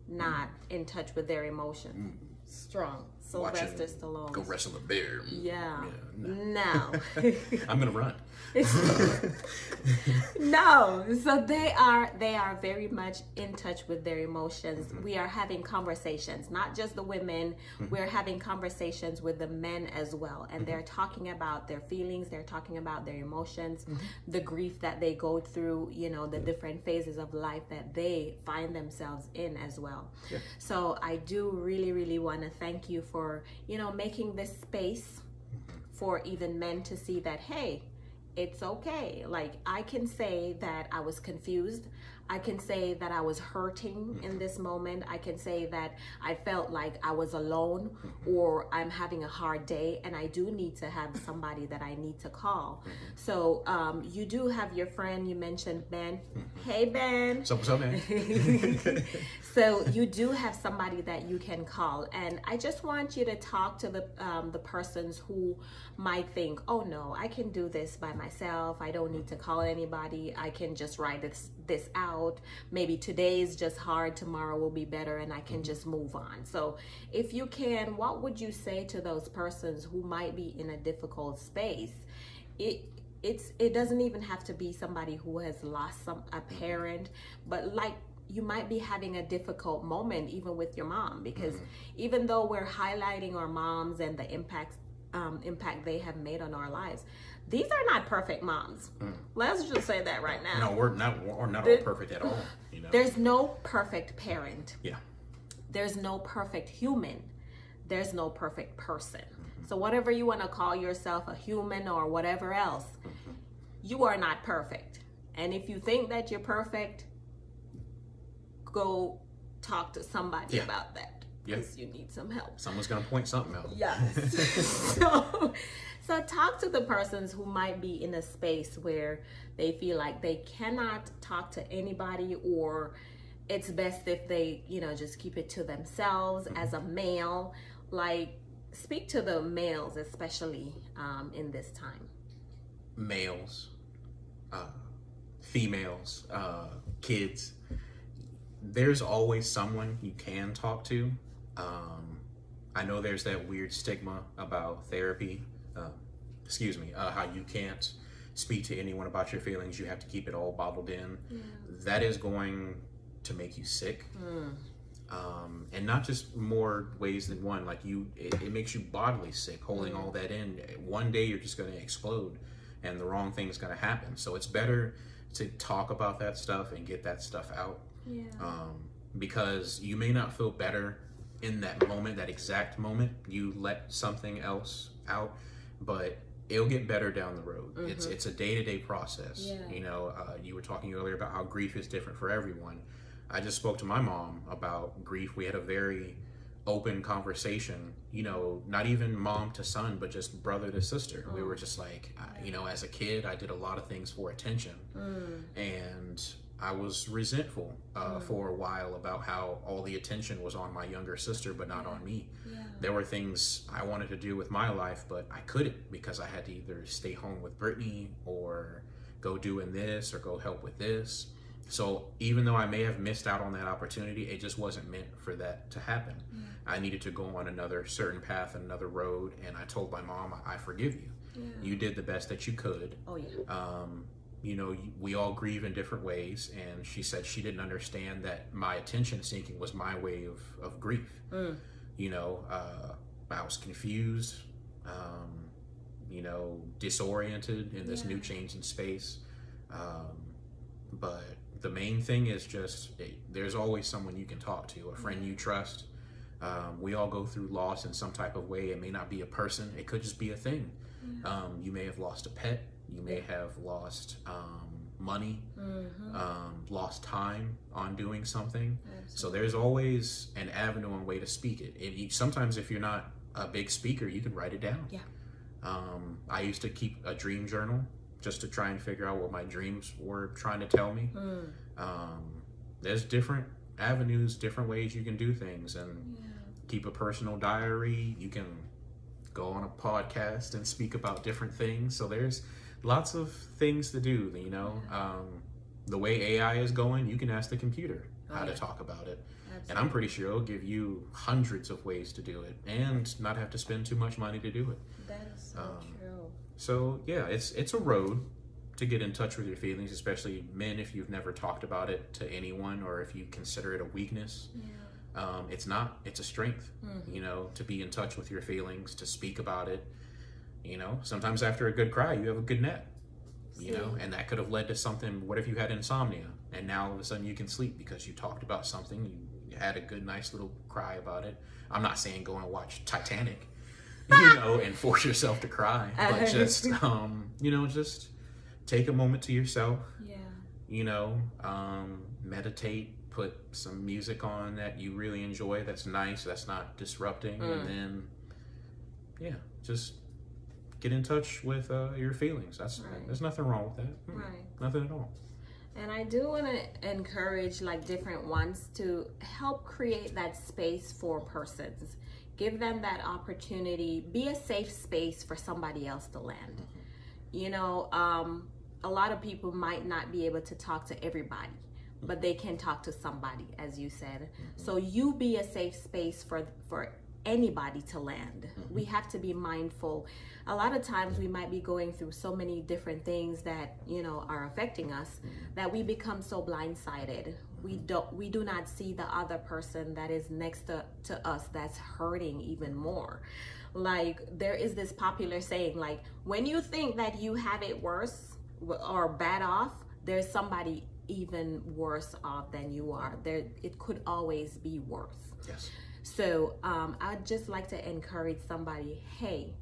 not in touch with their emotions. Strong. Sylvester Stallone. Go wrestle a bear. Yeah. No. I'm gonna run. No. So they are very much in touch with their emotions. We are having conversations, not just the women. We're having conversations with the men as well, and they're talking about their feelings. They're talking about their emotions, the grief that they go through. The different phases of life that they find themselves in as well. Yeah. So I do really, really want to thank you for making this space for even men to see that, hey, it's okay. Like, I can say that I was confused. I can say that I was hurting in this moment. I can say that I felt like I was alone, or I'm having a hard day, and I do need to have somebody that I need to call. So you do have your friend, you mentioned Ben. Hey, Ben. What's up, man? So you do have somebody that you can call, and I just want you to talk to the persons who might think, oh no, I can do this by myself. I don't need to call anybody. I can just write this out. Maybe today is just hard, tomorrow will be better, and I can just move on. So if you can, what would you say to those persons who might be in a difficult space? It doesn't even have to be somebody who has lost a parent, but like, you might be having a difficult moment even with your mom, because even though we're highlighting our moms and the impact they have made on our lives, these are not perfect moms. Let's just say that right now. No, we're not all perfect at all. There's no perfect parent. Yeah. There's no perfect human. There's no perfect person. So whatever you want to call yourself, a human or whatever else, you are not perfect. And if you think that you're perfect, go talk to somebody about that, because you need some help. Someone's gonna point something out. Yes. So talk to the persons who might be in a space where they feel like they cannot talk to anybody, or it's best if they, just keep it to themselves. As a male, like, speak to the males, especially in this time. Males, females, kids. There's always someone you can talk to. I know there's that weird stigma about therapy. How you can't speak to anyone about your feelings. You have to keep it all bottled in. Yeah. That is going to make you sick. And not just more ways than one. Like, it makes you bodily sick, holding all that in. One day you're just going to explode, and the wrong thing's going to happen. So it's better to talk about that stuff and get that stuff out. Yeah. Because you may not feel better in that moment, that exact moment you let something else out, but it'll get better down the road. It's a day-to-day process. Yeah. You were talking earlier about how grief is different for everyone. I just spoke to my mom about grief. We had a very open conversation, not even mom to son, but just brother to sister. We were just like, as a kid, I did a lot of things for attention. And I was resentful for a while about how all the attention was on my younger sister, but not on me. Yeah. There were things I wanted to do with my life, but I couldn't, because I had to either stay home with Brittany or go doing this or go help with this. So even though I may have missed out on that opportunity, it just wasn't meant for that to happen. Yeah. I needed to go on another certain path, another road, and I told my mom, I forgive you. Yeah. You did the best that you could. Oh, yeah. We all grieve in different ways, and she said she didn't understand that my attention seeking was my way of grief. I was confused, disoriented in this new change in space. But the main thing is just, there's always someone you can talk to, a friend you trust. We all go through loss in some type of way. It may not be a person, it could just be a thing. You may have lost a pet. You may have lost money, lost time on doing something. So there's always an avenue and way to speak it. Sometimes if you're not a big speaker, you can write it down. Yeah. I used to keep a dream journal just to try and figure out what my dreams were trying to tell me. There's different avenues, different ways you can do things, and keep a personal diary. You can go on a podcast and speak about different things. So there's lots of things to do, you know. The way AI is going, you can ask the computer how to talk about it. Absolutely. And I'm pretty sure it'll give you hundreds of ways to do it and not have to spend too much money to do it. That is so true. So yeah, it's a road to get in touch with your feelings, especially men, if you've never talked about it to anyone or if you consider it a weakness. It's not, it's a strength, you know, to be in touch with your feelings, to speak about it. You know, sometimes after a good cry, you have a good nap, you know, and that could have led to something. What if you had insomnia and now all of a sudden you can sleep because you talked about something, you had a good, nice little cry about it. I'm not saying go and watch Titanic, you know, and force yourself to cry, but just, you know, just take a moment to yourself, you know, meditate, put some music on that you really enjoy, that's nice, that's not disrupting, and then, just get in touch with your feelings. There's nothing wrong with that. Nothing at all. And I do want to encourage like different ones to help create that space for persons. Give them that opportunity. Be a safe space for somebody else to land. You know, a lot of people might not be able to talk to everybody, but they can talk to somebody, as you said. So you be a safe space for anybody to land. We have to be mindful. A lot of times we might be going through so many different things that, you know, are affecting us that we become so blindsided. We do not see the other person that is next to us that's hurting even more. Like there is this popular saying, like, when you think that you have it worse or bad off, there's somebody even worse off than you are. It could always be worse. Yes. So I'd just like to encourage somebody, hey,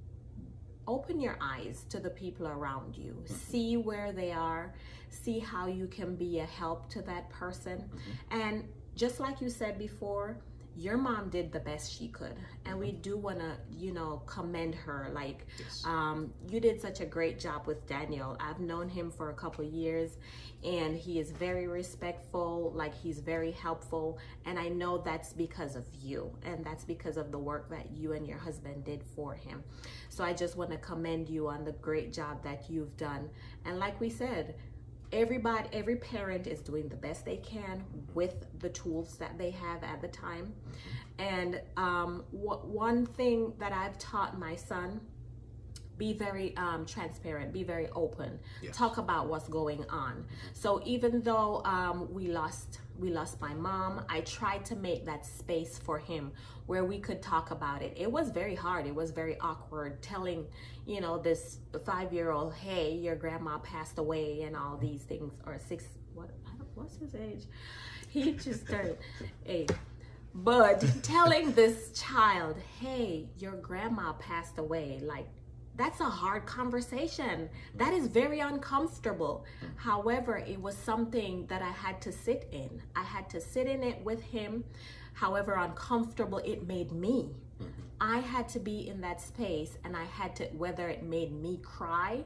open your eyes to the people around you. See where they are. See how you can be a help to that person. And just like you said before, your mom did the best she could, and we do want to, you know, commend her. Like, you did such a great job with Daniel. I've known him for a couple years, and he is very respectful. Like, he's very helpful, and I know that's because of you, and that's because of the work that you and your husband did for him. So I just want to commend you on the great job that you've done. And like we said, every parent is doing the best they can with the tools that they have at the time. And one thing that I've taught my son, be very transparent, be very open, talk about what's going on. So even though we lost my mom, I tried to make that space for him where we could talk about it. It was very hard. It was very awkward telling, you know, this 5-year-old, hey, your grandma passed away and all these things, or what's his age? He just turned 8. But telling this child, hey, your grandma passed away, like, that's a hard conversation. That is very uncomfortable. However, it was something that I had to sit in. I had to sit in it with him. However uncomfortable it made me, I had to be in that space, and I had to, whether it made me cry,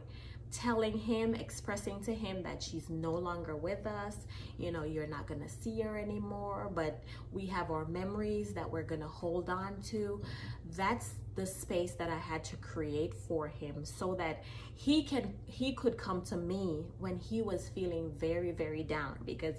telling him, expressing to him that she's no longer with us, you know, you're not gonna see her anymore, but we have our memories that we're gonna hold on to. That's the space that I had to create for him, so that he could come to me when he was feeling very, very down. Because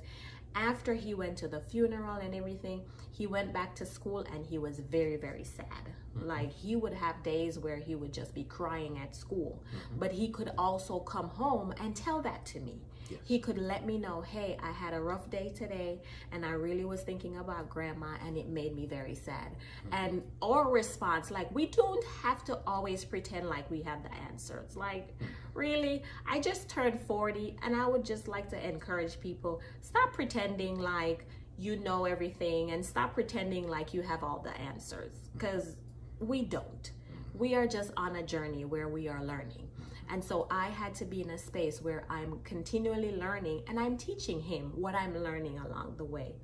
after he went to the funeral and everything, he went back to school and he was very, very sad. Like, he would have days where he would just be crying at school, but he could also come home and tell that to me. He could let me know, hey, I had a rough day today and I really was thinking about grandma and it made me very sad. And our response, like, we don't have to always pretend like we have the answers. Like, really, I just turned 40, and I would just like to encourage people, stop pretending like you know everything, and stop pretending like you have all the answers, because we don't. We are just on a journey where we are learning. And so I had to be in a space where I'm continually learning and I'm teaching him what I'm learning along the way.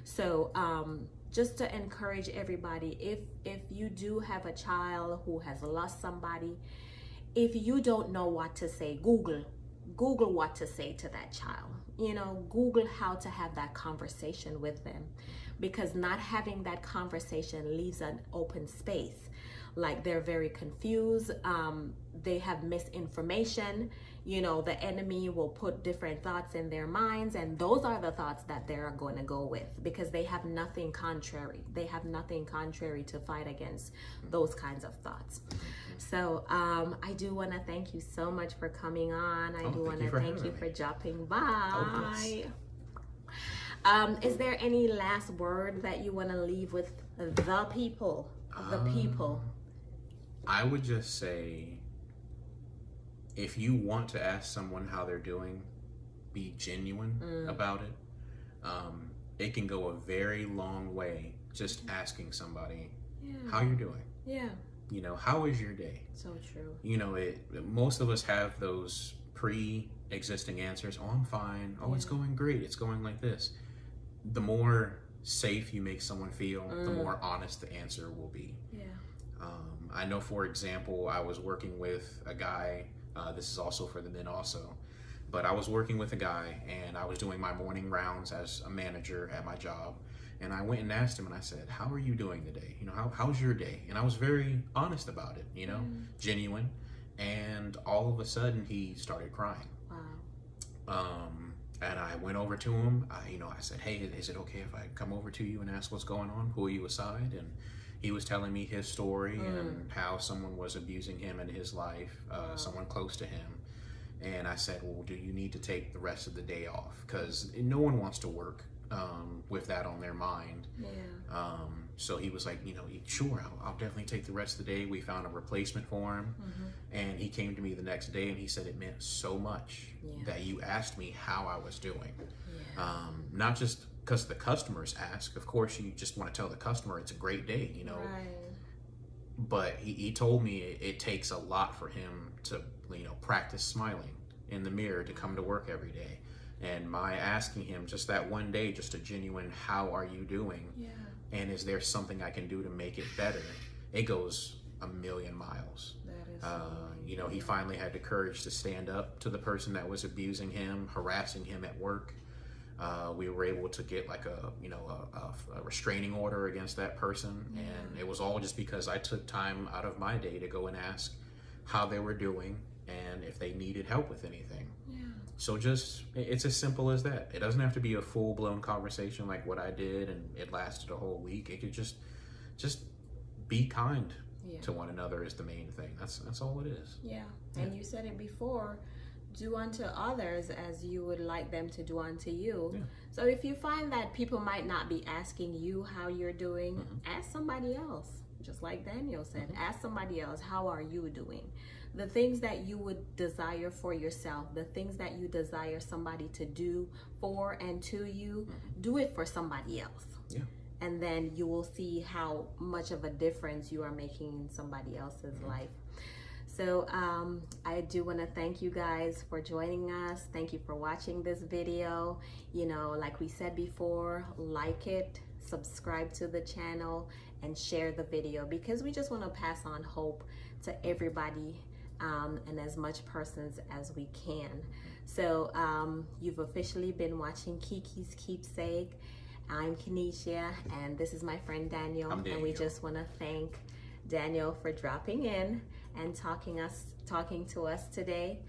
So just to encourage everybody, if you do have a child who has lost somebody, if you don't know what to say, Google what to say to that child. You know, Google how to have that conversation with them, because not having that conversation leaves an open space. Like they're very confused, they have misinformation. You know, the enemy will put different thoughts in their minds, and those are the thoughts that they're going to go with, because they have nothing contrary. They have nothing contrary to fight against those kinds of thoughts. So I do want to thank you so much for coming on. I do want to thank you for dropping by. Is there any last word that you want to leave with the people? I would just say, if you want to ask someone how they're doing, be genuine about it. It can go a very long way just asking somebody how you're doing. Yeah. You know, how is your day? So true. You know, most of us have those pre-existing answers. Oh, I'm fine. Oh, it's going great. It's going like this. The more safe you make someone feel, the more honest the answer will be. Yeah. I know, for example, I was working with a guy, this is also for the men also, but I was working with a guy and I was doing my morning rounds as a manager at my job. And I went and asked him and I said, how are you doing today? You know, how's your day? And I was very honest about it, you know, genuine. And all of a sudden he started crying. Wow. And I went over to him. I said, hey, is it okay if I come over to you and ask what's going on, pull you aside? And he was telling me his story and how someone was abusing him in his life, someone close to him. And I said, well, do you need to take the rest of the day off? Because no one wants to work with that on their mind. Yeah. So he was like, sure, I'll definitely take the rest of the day. We found a replacement for him. And he came to me the next day and he said, it meant so much that you asked me how I was doing. Not just because the customers ask. Of course, you just want to tell the customer it's a great day, Right. But he told me it takes a lot for him to, practice smiling in the mirror to come to work every day. And my asking him just that one day, just a genuine, how are you doing? Yeah. And is there something I can do to make it better? It goes a million miles. That is he finally had the courage to stand up to the person that was abusing him, harassing him at work. We were able to get like a restraining order against that person. And it was all just because I took time out of my day to go and ask how they were doing and if they needed help with anything. So it's as simple as that. It doesn't have to be a full-blown conversation like what I did and it lasted a whole week. It could just be kind to one another is the main thing. That's all it is. Yeah. And you said it before, do unto others as you would like them to do unto you. Yeah. So if you find that people might not be asking you how you're doing, ask somebody else. Just like Daniel said, ask somebody else, how are you doing? The things that you would desire for yourself, the things that you desire somebody to do for and to you, do it for somebody else. Yeah. And then you will see how much of a difference you are making in somebody else's life. So I do want to thank you guys for joining us. Thank you for watching this video. Like we said before, like it, subscribe to the channel, and share the video, because we just want to pass on hope to everybody and as much persons as we can. So you've officially been watching Kiki's Keepsake. I'm Kenesha, and this is my friend Daniel. And we just want to thank Daniel for dropping in and talking to us today.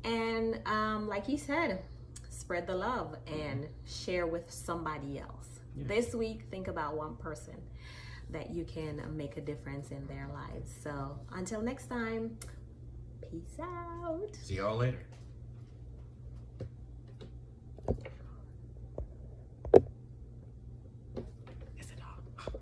And like he said, spread the love and share with somebody else. This week, think about one person that you can make a difference in their lives. So until next time, peace out. See y'all later.